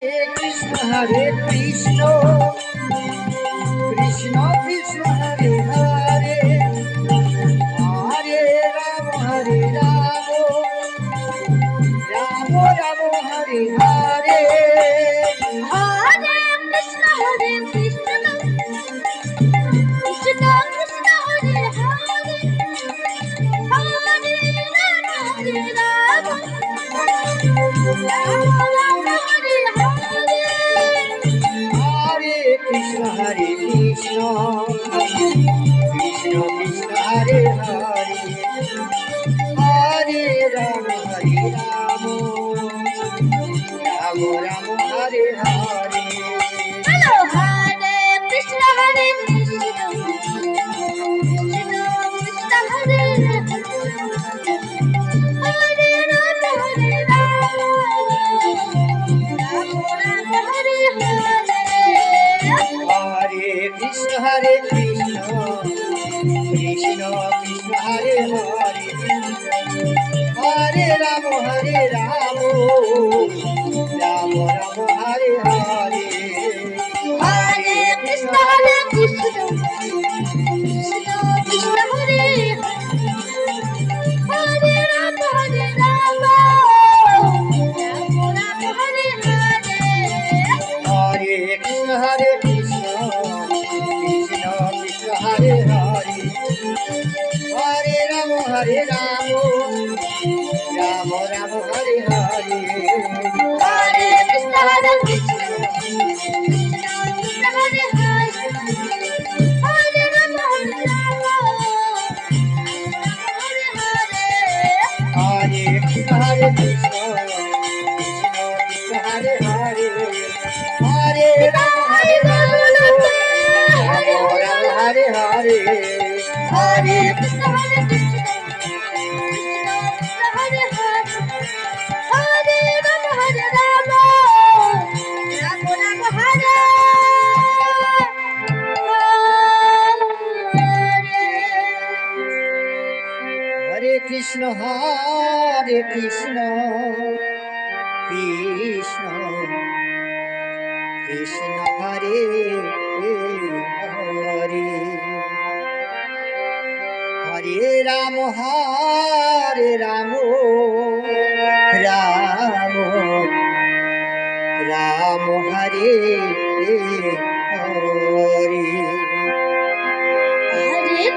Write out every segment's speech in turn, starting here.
Hare Krishna, Krishna Krishna Hare Hare, Hare Rama Hare Rama, Rama Rama Hare Hare, Hare Krishna, Krishna Krishna Hare Hare, Hare Rama Hare Rama, Rama Rama Hare Hare. Hare Krishna Hare Krishna, Krishna Krishna Hare Hare, Hare Rama Hare Rama, Rama Rama Hare Hare. Hello, Hare Krishna, Krishna Krishna Hare Hare, Hare Rama Hare Rama, Rama Rama Hare Hare. Hare Krishna Krishna Krishna Hare Hare, Hare Rama Hare Rama, Rama Rama Hare Hare. Hare Krishna, Krishna Krishna Hare Hare, Hare Rama Hare Rama, Rama Rama Hare Hare. Hare Krishna Krishna Krishna Hare Hare, Hare Rama Hare Rama, Rama Rama Hare Hare. Hare Krishna, Krishna Krishna Hare Hare, Hare Rama Hare Rama, Hare Hare. Hare Krishna Krishna Hare Hare, Hare Rama Hare Rama, Rama Rama Hare Hare. Hare Krishna, Krishna Krishna Hare Hare, Hare Rama Hare Rama, Rama Rama Hare Hare. Hare Krishna Krishna Krishna Hare Hare, Hare Rama Rama Rama Hare Hare. Hare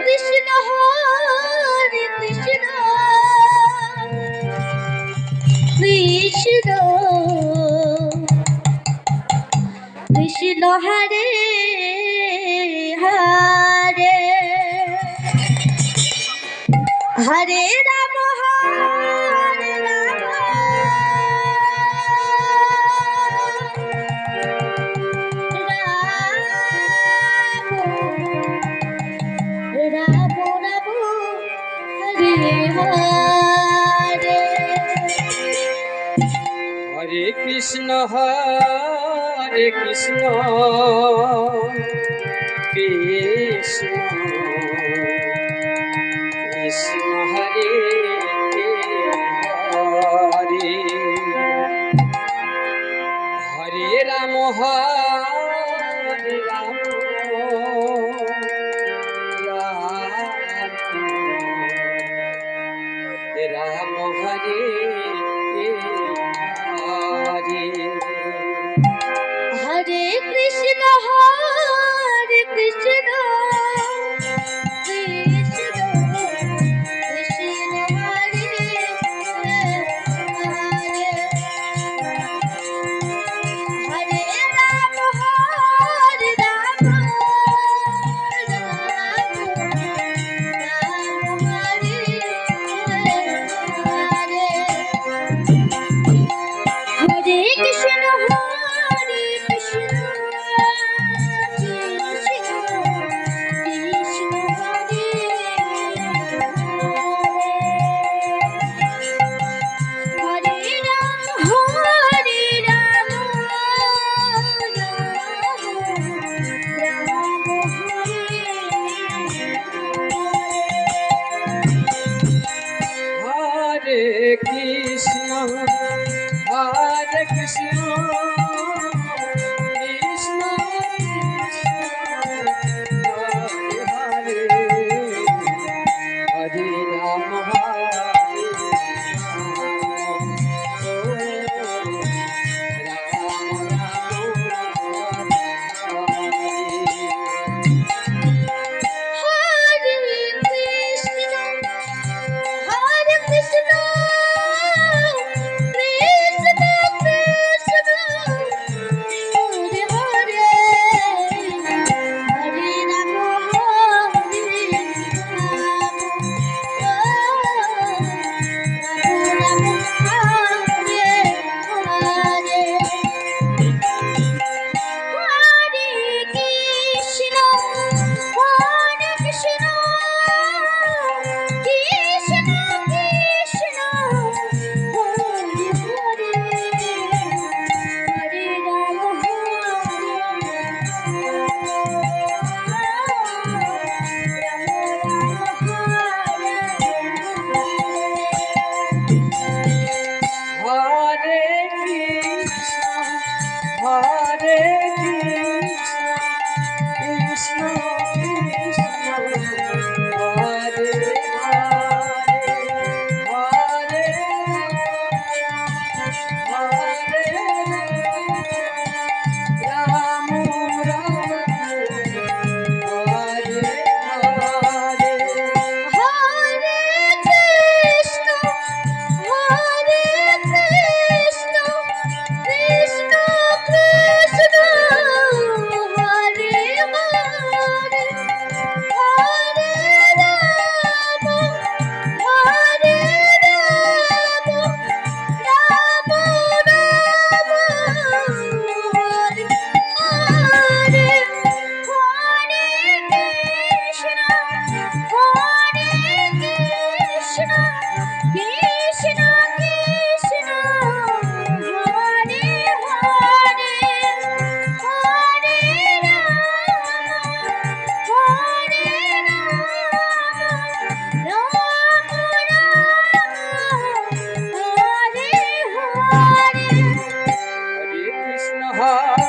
Krishna, Krishna Krishna Hare Hare, Hare Rama Hare Rama, Rama Rama Hare Hare. Hare Krishna Krishna Krishna Hare Hare, Hare Rama Hare Rama, Rama Hare Hare. Hare Krishna, Krishna Krishna Hare Hare, Hare Rama Hare Rama, Hare Krishna Krishna Hare Hare Hare Hare Ram Ram Hare Hare Hare Krishna Krishna Krishna Hare Hare Hare Ram Hare Ram Ram Ram Hare Hare Hare Krishna Krishna Krishna Krishna Hare Hare Hare Ram Ram Ram Hare Hare Hare Krishna Hare